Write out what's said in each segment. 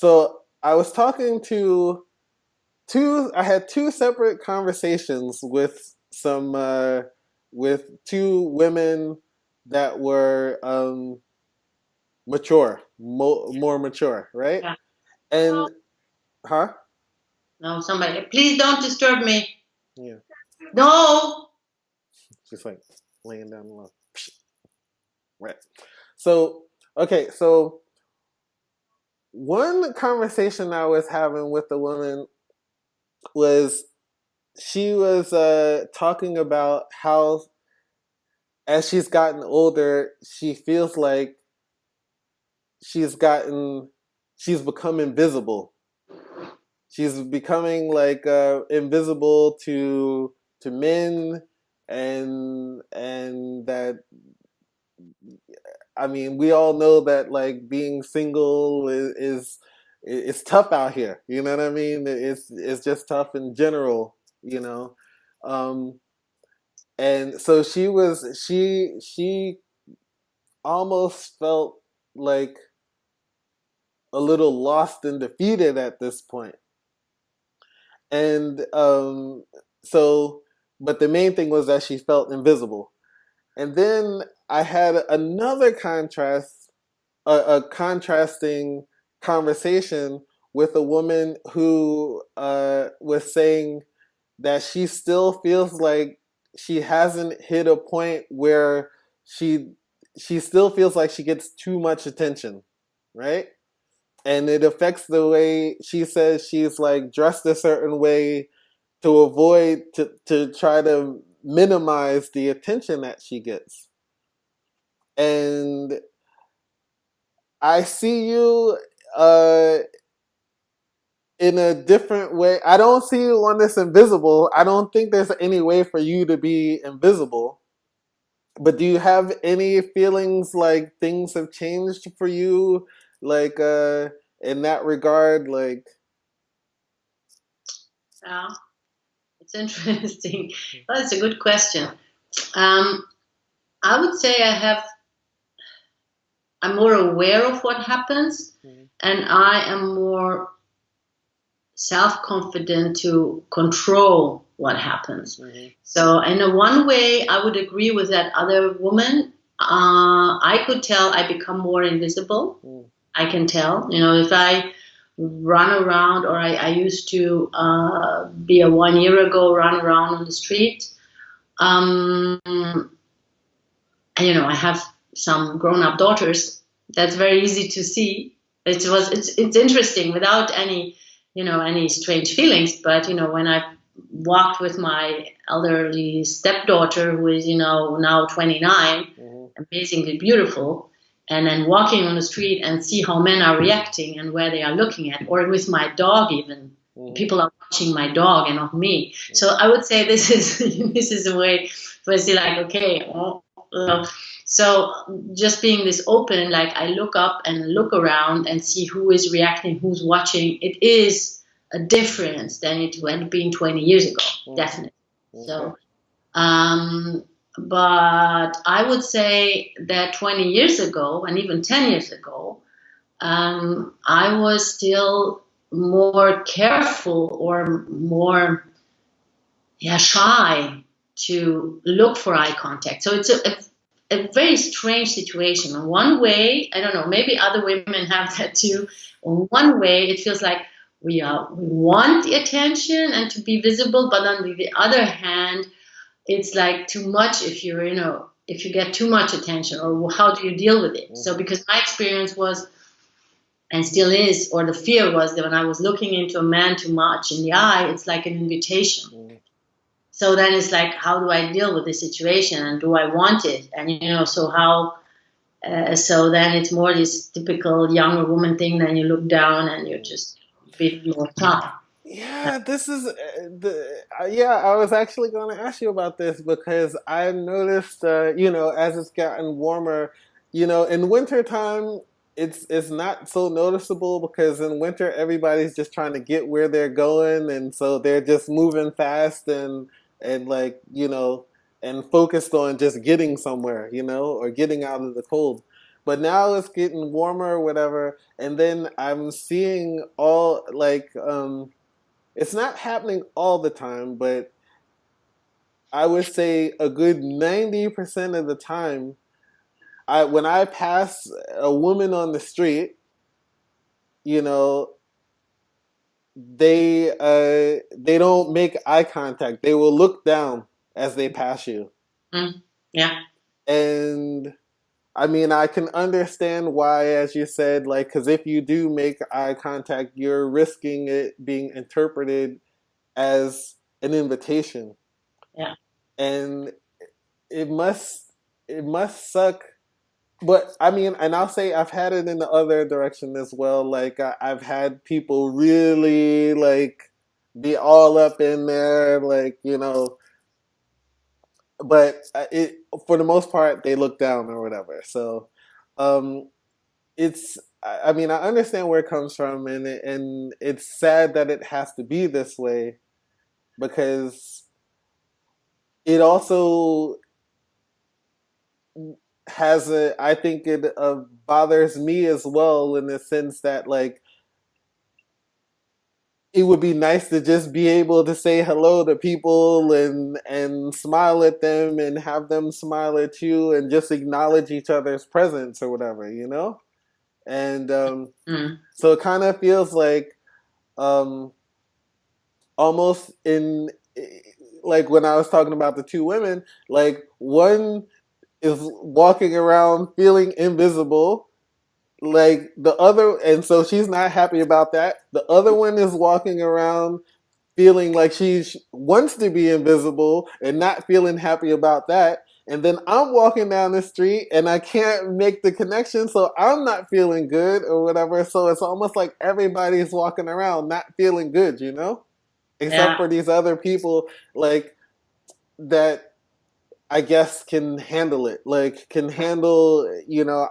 So I was talking to I had two separate conversations with some with two women that were mature, more mature, right? Yeah. And No, huh? no, somebody. Please don't disturb me. Yeah, No. just like laying down the law. Right. So okay, so one conversation I was having with the woman was she was talking about how as she's gotten older, she feels like she's gotten she's become invisible. She's becoming like invisible to men, and that I mean we all know that like being single is it's tough out here. You know what I mean? It's just tough in general. You know, um, and so she almost felt like a little lost and defeated at this point. And so, but the main thing was that she felt invisible. And then I had another a contrasting conversation with a woman who was saying that she still feels like she hasn't hit a point where she she still feels like she gets too much attention, right? And it affects the way she says she's like dressed a certain way to avoid to try to minimize the attention that she gets. And I see you uh in a different way. I don't see you on this invisible. I don't think there's any way for you to be invisible. But do you have any feelings like things have changed for you, like in that regard? Like, Yeah, it's interesting. Well, it's a good question. Um, I would say I'm more aware of what happens, mm-hmm. and I am more self-confident to control what happens. Mm-hmm. So, in a one way, I would agree with that other woman. I could tell I become more invisible. I can tell, if I run around, or I used to be a 1 year ago run around on the street. Um, I have some grown-up daughters. That's very easy to see. It's interesting without any strange feelings. But when I walked with my elderly stepdaughter, who is now 29, Mm-hmm. amazingly beautiful, and then walking on the street and see how men are reacting and where they are looking at, or with my dog even. Mm-hmm. People are watching my dog and not me. So I would say this is this is a way where I see like, okay, so just being this open, like I look up and look around and see who is reacting, who's watching. It is a difference than it went being 20 years ago, definitely. Okay. So, but I would say that 20 years ago and even 10 years ago, I was still more careful or more, yeah, shy to look for eye contact. So it's a very strange situation. In one way, I don't know, maybe other women have that too. In one way, it feels like we want the attention and to be visible, but on the other hand, it's like too much if you get too much attention, or how do you deal with it? So because my experience was, and still is, or the fear was, that when I was looking into a man too much in the eye, it's like an invitation. So then it's like, how do I deal with this situation, and do I want it? And so how? So then it's more this typical younger woman thing. Then you look down and you're just a bit more shy. Yeah, this is yeah. I was actually going to ask you about this because I noticed, as it's gotten warmer, in wintertime, it's not so noticeable because in winter everybody's just trying to get where they're going, and so they're just moving fast and like and focused on just getting somewhere, or getting out of the cold. But now it's getting warmer or whatever, and then I'm seeing all like it's not happening all the time, but I would say a good 90% of the time, I when I pass a woman on the street, you know, they don't make eye contact. They will look down as they pass you. Mm. Yeah. And I mean, I can understand why, as you said, like, because if you do make eye contact, you're risking it being interpreted as an invitation. Yeah. And it must it must suck. But I mean, and I'll say I've had it in the other direction as well. Like I've had people really like be all up in there, like but it for the most part they look down or whatever. So um, it's I mean I understand where it comes from, and it's sad that it has to be this way because it also has a I think it bothers me as well in the sense that like it would be nice to just be able to say hello to people and smile at them and have them smile at you and just acknowledge each other's presence or whatever, and Mm. so it kind of feels like um, almost in like when I was talking about the two women, like one is walking around feeling invisible, like the other, and so she's not happy about that. The other one is walking around feeling like she wants to be invisible and not feeling happy about that. And then I'm walking down the street and I can't make the connection, so I'm not feeling good or whatever. So it's almost like everybody's walking around not feeling good, except Yeah. for these other people, like that I guess can handle it. Like can handle,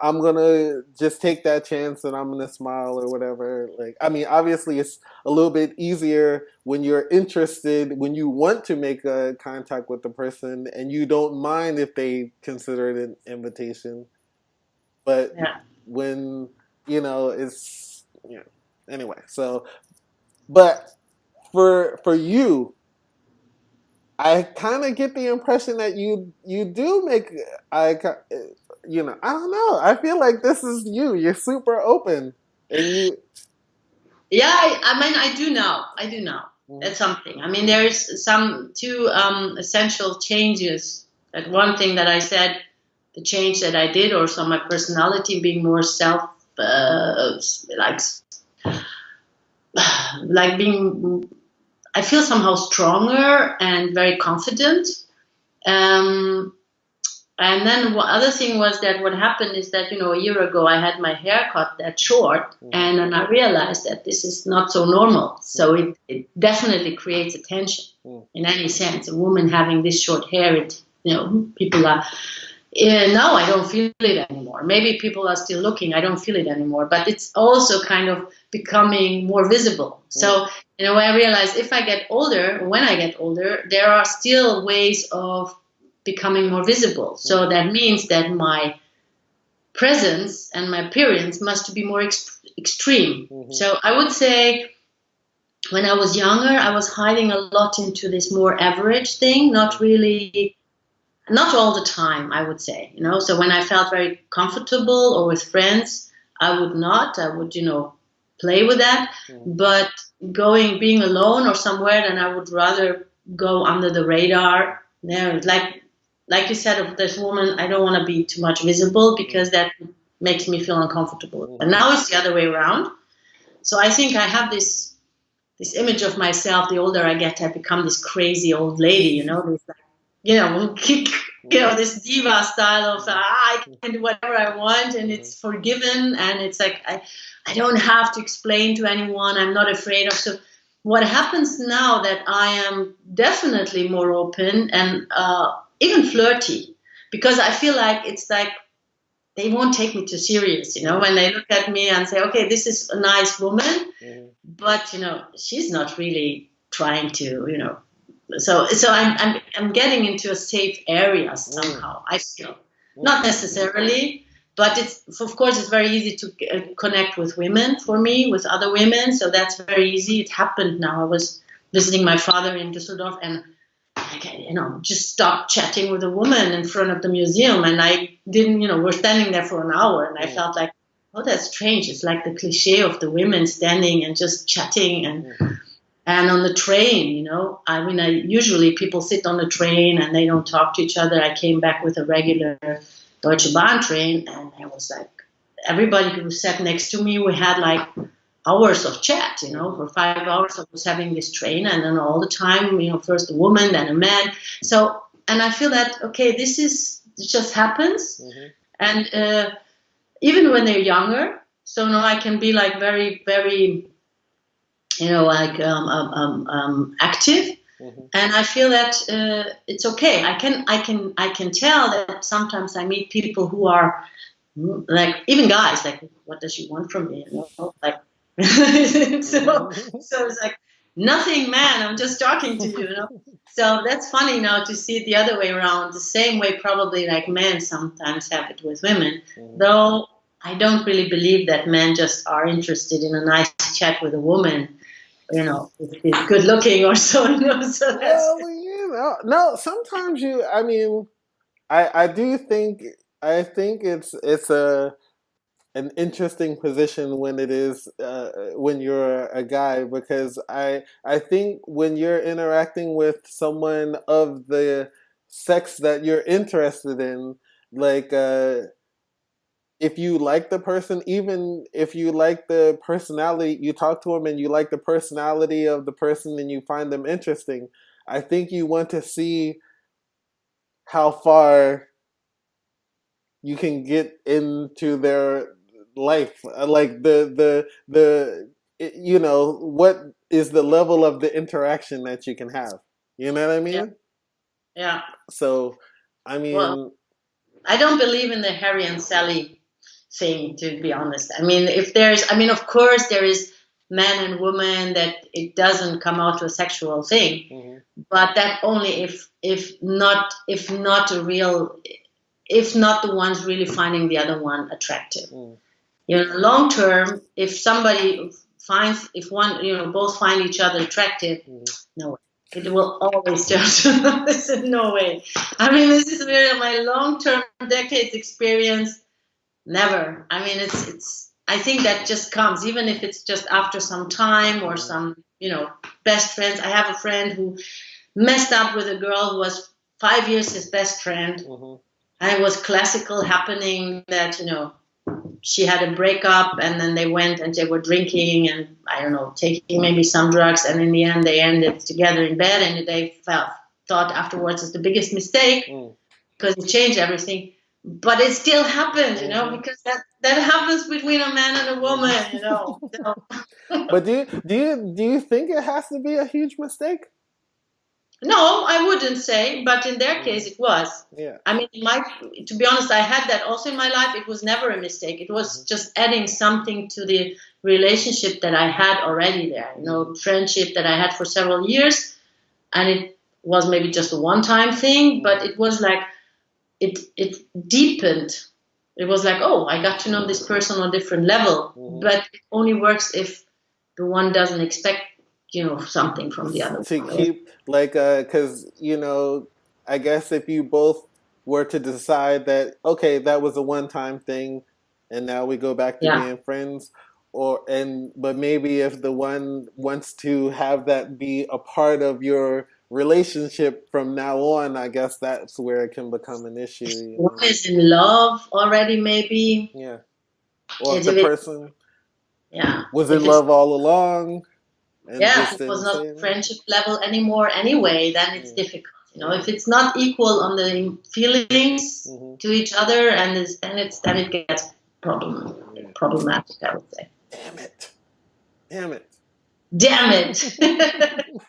I'm gonna just take that chance and I'm gonna smile or whatever. Like I mean, obviously it's a little bit easier when you're interested, when you want to make a contact with the person and you don't mind if they consider it an invitation. But Yeah. when, it's anyway, so but for you, I kind of get the impression that you do make I I don't know. I feel like this is you. You're super open, and you. Yeah, I mean, I do know. I do know. Mhm, That's something. I mean, there's some two essential changes. Like one thing that I said, the change that I did, or some my personality being more self, like like being. I feel somehow stronger and very confident. Um, And then one other thing was that what happened is that, a year ago I had my hair cut that short, mhm, and then I realized that this is not so normal. So mhm, it definitely creates attention mhm, in any sense. A woman having this short hair, people are, now I don't feel it anymore. Maybe people are still looking. I don't feel it anymore, but it's also kind of becoming more visible. mhm, So in a way, I realized if I get older, when I get older, there are still ways of becoming more visible. So mhm, that means that my presence and my appearance must be more extreme. mhm, So I would say when I was younger, I was hiding a lot into this more average thing, not mhm, really, not all the time, I would say. So when I felt very comfortable or with friends, I would not. I would, play with that. mhm, But being alone or somewhere, then I would rather go under the radar. There, like you said of this woman, I don't want to be too much visible because that makes me feel uncomfortable. And mhm, now it's the other way around. So I think I have this image of myself. The older I get, I become this crazy old lady. This you know, mhm, this diva style of I mhm, can do whatever I want and mhm, it's forgiven and it's like I don't have to explain to anyone. I'm not afraid of. So what happens now that I am definitely more open and even flirty because I feel like it's like they won't take me too serious, mhm, when they look at me and say, okay, this is a nice woman, mhm, but she's not really trying to, so I'm getting into a safe area mhm, somehow. I feel mhm, not necessarily. but it's, of course, it's very easy to connect with women for me, with other women. So that's very easy. It happened now. I was visiting my father in Düsseldorf, and just stopped chatting with a woman in front of the museum, and I didn't, we're standing there for an hour, and I felt like, oh, that's strange. It's like the cliche of the women standing and just chatting, and on the train, I mean, I usually people sit on the train and they don't talk to each other. I came back with a regular Deutsche Bahn train, and I was like, everybody who sat next to me, we had like hours of chat, for 5 hours I was having this train, and then all the time, first a woman, then a man. So, and I feel that, okay, it just happens. And even when they're younger, so now I can be like very, very, like active. And I feel that it's okay. I can tell that sometimes I meet people who are like, even guys, like, what does she want from me? Like, so it's like, nothing, man. I'm just talking to you. So that's funny now to see it the other way around. The same way, probably, like men sometimes have it with women. Though I don't really believe that men just are interested in a nice chat with a woman, if he's good looking or so. So that's. Well, no. Sometimes I mean, I do think. I think it's an interesting position when it is when you're a guy, because I think when you're interacting with someone of the sex that you're interested in, like if you like the person, even if you like the personality, you talk to them and you like the personality of the person and you find them interesting, I think you want to see how far you can get into their life, like what is the level of the interaction that you can have, you know what I Yeah, mean? yeah. So I Well, mean, I don't believe in the Harry and Sally thing, to be honest. I mean, of course, there is man and woman that it doesn't come out to a sexual thing, but that only if not the ones really finding the other one attractive. Long term, if somebody finds, if one, both find each other attractive, no way. It will always just, listen, no way. I mean, this is really my long term decades experience. Never. I mean, I think that just comes, even if it's just after some time or some, best friends. I have a friend who messed up with a girl who was 5 years his best friend. And it was classical happening that, she had a breakup, and then they went and they were drinking and, I don't know, taking maybe some drugs. And in the end, they ended together in bed, and they thought afterwards it's the biggest mistake because it changed everything. But it still happened, because that happens between a man and a woman, So. but do you think it has to be a huge mistake? No, I wouldn't say, but in their case, it was. Yeah. I mean, to be honest, I had that also in my life. It was never a mistake. It was just adding something to the relationship that I had already there, friendship that I had for several years. And it was maybe just a one-time thing, but it was like, it deepened. It was like, oh, I got to know this person on a different level. But it only works if the one doesn't expect, something from the other To one. keep, like, because I guess if you both were to decide that, okay, that was a one-time thing and now we go back to Yeah. being friends, but maybe if the one wants to have that be a part of your relationship from now on, I guess that's where it can become an issue. One is in love already, maybe. Yeah. Or if If the it, person yeah, was in if it's love all along and if just it was didn't not say it. friendship level anymore anyway, then it's difficult. If it's not equal on the feelings to each other, and then it gets problematic. I would say. Damn it. Damn it. Damn it!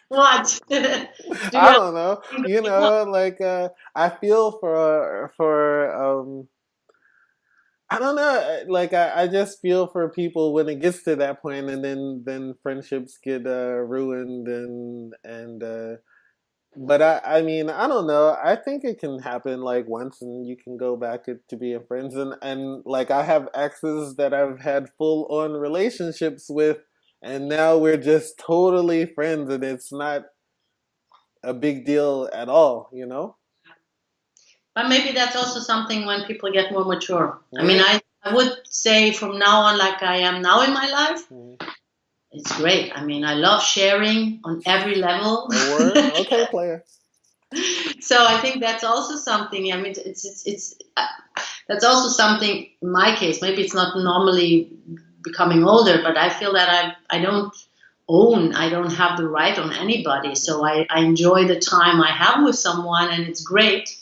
What? Do you I have don't know. anything that you want? Like I feel for I don't know. Like I just feel for people when it gets to that point, and then friendships get ruined, and But I mean, I don't know. I think it can happen like once, and you can go back to being friends. And like I have exes that I've had full on relationships with, and now we're just totally friends, and it's not a big deal at all. You know? But maybe that's also something when people get more mature. I mean, Yeah. I would say from now on, like I am now in my life, Mhm. it's great. I mean, I love sharing on every level. A word? Okay, player. So I think that's also something. I mean, it's that's also something. In my case, maybe it's not normally becoming older, but I feel that I don't own. I don't have the right on anybody. So I enjoy the time I have with someone, and it's great.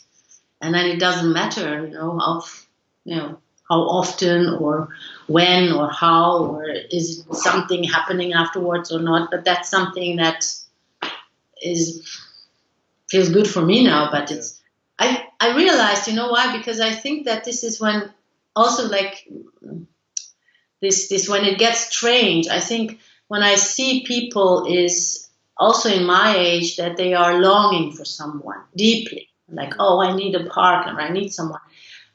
And then it doesn't matter, you know how often or when or how, or is something happening afterwards or not. But that's something that is feels good for me now. But Yeah. I realized, you know why? Because I think that this is when also like this when it gets strange. I think when I see people is also in my age that they are longing for someone deeply, like, Mm. oh, I need a partner, I need someone.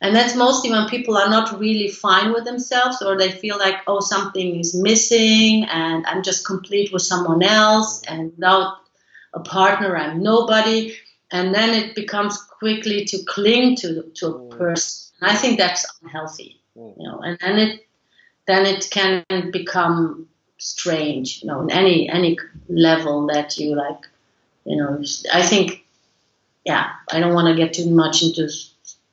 And that's mostly when people are not really fine with themselves, or they feel like, oh, something is missing and I'm just complete with someone else, Mm. and without a partner I'm nobody. And then it becomes quickly to cling to a Mm. person. And I Mm. think that's unhealthy, Mm. and then it can become strange, in any level that you like, I think, yeah, I don't want to get too much into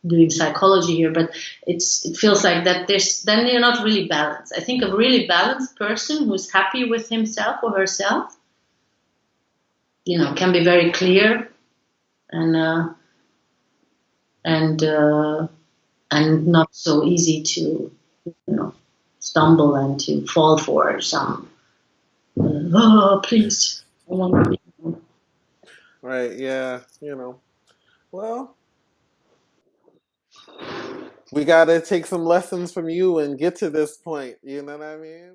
doing psychology here, but it feels like that there's then you're not really balanced. I think a really balanced person who's happy with himself or herself, can be very clear and and uh, and not so easy to stumble and to fall for some. Oh, please, I want to be. Right. Yeah. Well, we gotta take some lessons from you and get to this point. You know what I mean?